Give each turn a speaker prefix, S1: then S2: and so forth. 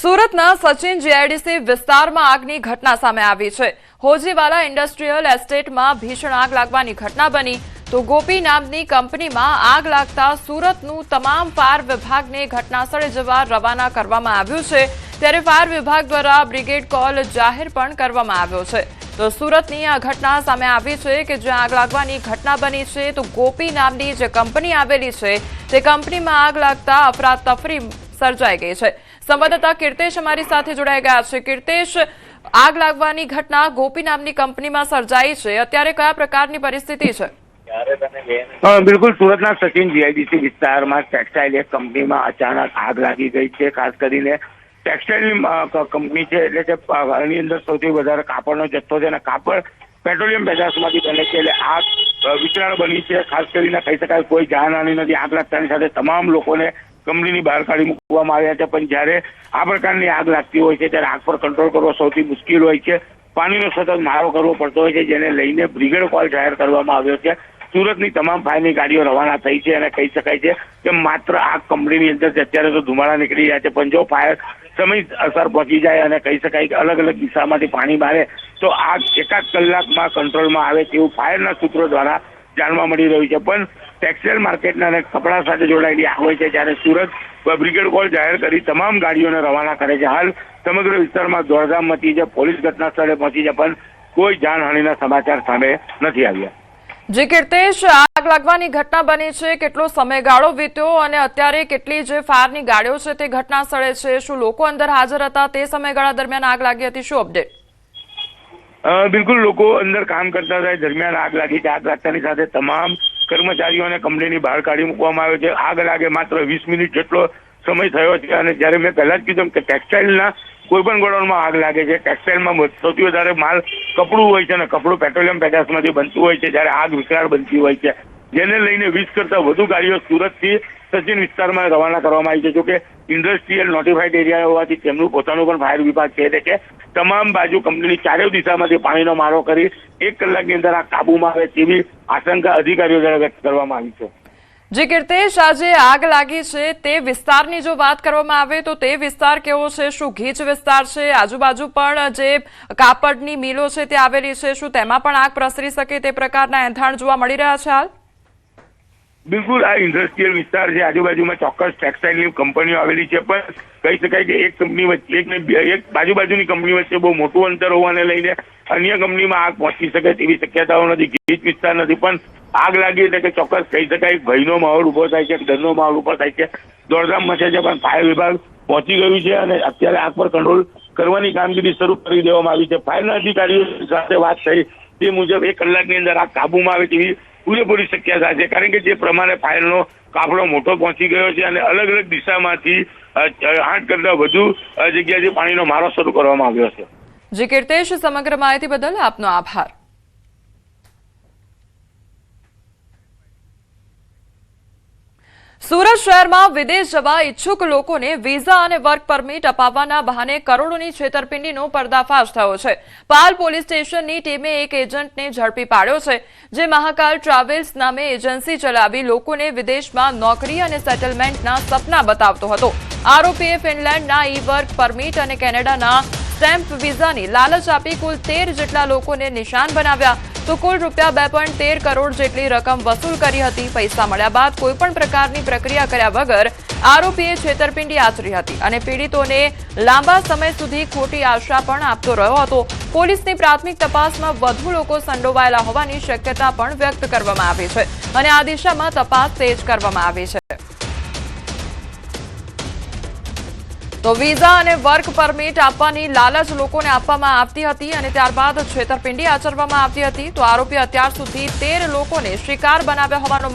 S1: સુરતના સચિન જીઆઈડીસી વિસ્તારમાં આગની ઘટના સામે આવી છે। હોજીવાલા ઇન્ડસ્ટ્રીયલ એસ્ટેટમાં ભીષણ આગ લાગવાની ઘટના બની તો ગોપી નામની કંપનીમાં આગ લાગતા સુરતનું તમામ ફાયર વિભાગને ઘટનાસ્થળે જવા રવાના કરવામાં આવ્યું છે। ત્યારે ફાયર વિભાગ દ્વારા બ્રિગેડ કોલ જાહેર પણ કરવામાં આવ્યો છે। તો સુરતની આ ઘટના સામે આવી છે કે જ્યાં આગ લાગવાની ઘટના બની છે તો ગોપી નામની જે કંપની આવેલી છે તે કંપનીમાં આગ લાગતા અફરાતફરી સર્જાઈ ગઈ છે। સંવાદદાતા કીર્તેશ અમારી સાથે જોડાઈ ગયા છે। કીર્તેશ, આગ લાગવાની ઘટના ગોપી નામની કંપનીમાં સર્જાઈ છે, અત્યારે કયા પ્રકારની પરિસ્થિતિ છે?
S2: બિલકુલ, સુરતના સચિન જીઆઈડીસી વિસ્તારમાં ટેક્સટાઇલ એક કંપનીમાં અચાનક આગ લાગી ગઈ છે। ખાસ કરીને ટેક્સટાઇલની કંપની છે, એટલે કે આની અંદર સૌથી વધારે કાપડનો જથ્થો છે અને કાપડ પેટ્રોલિયમ પેદાશમાંથી બને છે, એટલે આગ વિકરાળ બની છે। ખાસ કરીને કહી શકાય કોઈ જાનહાની નથી। આગ લાગતાની સાથે તમામ લોકોને કંપનીની બહાર કાઢી મૂકવામાં આવ્યા છે, પણ જ્યારે આ પ્રકારની આગ લાગતી હોય છે ત્યારે આગ પર કંટ્રોલ કરવો સૌથી મુશ્કેલ હોય છે। પાણીનો સતત મારો કરવો પડતો હોય છે, જેને લઈને બ્રિગેડ કોલ જાહેર કરવામાં આવ્યો છે। સુરતની તમામ ફાયરની ગાડીઓ રવાના થઈ છે અને કહી શકાય છે કે માત્ર આ કંપનીની અંદર અત્યારે તો ધુમાડા નીકળી રહ્યા છે, પણ જો ફાયર સમય અસર પહોંચી જાય અને કહી શકાય કે અલગ અલગ દિશામાંથી પાણી મારે તો આગ એકાદ કલાકમાં કંટ્રોલમાં આવે તેવું ફાયરના સૂત્રો દ્વારા જાણવા મળી રહ્યું છે। પણ ટેક્સટાઇલ માર્કેટના અને કપડા સાથે જોડાયેલી આગ હોય છે, જ્યારે સુરત બ્રિગેડ કોલ જાહેર કરી તમામ ગાડીઓને રવાના કરે છે। હાલ સમગ્ર વિસ્તારમાં દોડધામ મચી છે, પોલીસ ઘટના સ્થળે પહોંચી છે, પણ કોઈ જાનહાનિના સમાચાર સામે નથી આવ્યા।
S1: જી કીર્તેશ, આગ લાગવાની ઘટના બની છે, કેટલો સમયગાળો વીત્યો અને અત્યારે કેટલી જે ફાયરની ગાડીઓ છે તે ઘટના સ્થળે છે? શું લોકો અંદર હાજર હતા તે સમયગાળા દરમિયાન આગ લાગી હતી? શું અપડેટ?
S2: બિલકુલ, લોકો અંદર કામ કરતા હતા દરમિયાન આગ લાગી છે। આગ લાગતાની સાથે તમામ કર્મચારીઓને કંપનીની બહાર કાઢી મૂકવામાં આવ્યો છે। આગ લાગે માત્ર 20 મિનિટ જેટલો સમય થયો છે અને જ્યારે મેં પહેલા જ કીધું કે ટેક્સટાઇલના કોઈ પણ ગોડાઉનમાં આગ લાગે છે, ટેક્સટાઇલમાં સૌથી વધારે માલ કપડું હોય છે અને કપડું પેટ્રોલિયમ પેદાશમાંથી બનતું હોય છે, જ્યારે આગ વિકરાળ બનતી હોય છે, જેને લઈને 20 કરતાં વધુ ગાડીઓ સુરતથી સચિન વિસ્તારમાં રવાના કરવામાં આવી છે। જોકે ઇન્ડસ્ટ્રીયલ નોટિફાઈડ એરિયા હોવાથી તેમનું પોતાનું પણ ફાયર વિભાગ છે, એટલે કે તમામ બાજુ કંપનીની ચારેય દિશામાંથી પાણીનો મારો કરી 1 કલાકની અંદર આ કાબુમાં આવે તેવી આશંકા અધિકારીઓ દ્વારા વ્યક્ત કરવામાં આવી છે।
S1: જી કીર્તેશ, આજે આગ લાગી છે તે વિસ્તારની જો વાત કરવામાં આવે તો તે વિસ્તાર કેવો છે? શું ગીચ વિસ્તાર છે? આજુબાજુ પણ જે કાપડની મિલો છે તે આવેલી છે, શું તેમાં પણ આગ પ્રસરી શકે તે પ્રકારના એંધાણ જોવા મળી રહ્યા છે હાલ?
S2: બિલકુલ, આ ઇન્ડસ્ટ્રીયલ વિસ્તાર છે, આજુબાજુમાં ચોક્કસ ટેક્સટાઇલની કંપનીઓ આવેલી છે, પણ કહી શકાય કે એક કંપની વચ્ચે એક બાજુની કંપની વચ્ચે બહુ મોટું અંતર હોવાને લઈને અન્ય કંપનીમાં આગ પહોંચી શકે તેવી શક્યતાઓ નથી। ગીચ વિસ્તાર નથી, પણ આગ લાગી એટલે કે ચોક્કસ કહી શકાય ભયનો માહોલ ઉભો થાય છે, ડરનો માહોલ ઉભો થાય છે, દોડધામ મચે છે, પણ ફાયર વિભાગ પહોંચી ગયું છે અને અત્યારે આગ પર કંટ્રોલ કરવાની કામગીરી શરૂ કરી દેવામાં આવી છે। ફાયરના અધિકારીઓ સાથે વાત થઈ તે મુજબ 1 કલાકની અંદર આગ કાબુમાં આવે તેવી પૂરેપૂરી શક્યતા છે, કારણ કે જે પ્રમાણે ફાયરનો કાફલો મોટો પહોંચી ગયો છે અને અલગ અલગ દિશામાંથી 8 કરતાં વધુ જગ્યાએથી પાણીનો મારો શરૂ કરવામાં આવ્યો છે।
S1: જી કીર્તેશ, સમગ્ર માહિતી બદલ આપનો આભાર। સુરત શહેરમાં વિદેશ જવા ઈચ્છુક લોકોને વિઝા અને વર્ક પરમિટ અપાવવાના બહાને કરોડોની છેતરપિંડીનો પર્દાફાશ થયો છે। પાલ પોલીસ સ્ટેશનની ટીમે એક એજન્ટને ઝડપી પાડ્યો છે, જે મહાકાલ ટ્રાવેલ્સ નામે એજન્સી ચલાવી લોકોને વિદેશમાં નોકરી અને સેટલમેન્ટના સપના બતાવતો હતો। આરોપીએ ફિનલેન્ડના ઈ વર્ક પરમિટ અને કેનેડાના સ્ટેમ્પ વિઝાની લાલચ આપી કુલ 13 જેટલા લોકોને નિશાન બનાવ્યા તો કુલ રૂપિયા 2.13 કરોડ જેટલી રકમ વસૂલ કરી હતી। પૈસા મળ્યા બાદ કોઈપણ પ્રકારની પ્રક્રિયા કર્યા વગર આરોપીએ છેતરપિંડી આચરી હતી અને પીડિતોને લાંબા સમય સુધી ખોટી આશા પણ આપતો રહ્યો હતો। પોલીસની પ્રાથમિક તપાસમાં વધુ લોકો સંડોવાયેલા હોવાની શક્યતા પણ વ્યક્ત કરવામાં આવી છે અને આ દિશામાં તપાસ તેજ કરવામાં આવી છે। તો વિઝા અને વર્ક પરમિટ આપવાની લાલચ લોકોને આપવામાં આવતી હતી અને ત્યારબાદ છેતરપિંડી આચરવામાં આવતી હતી। તો આરોપી અત્યાર સુધી 13 લોકોને શિકાર બનાવ્યા હોવાનો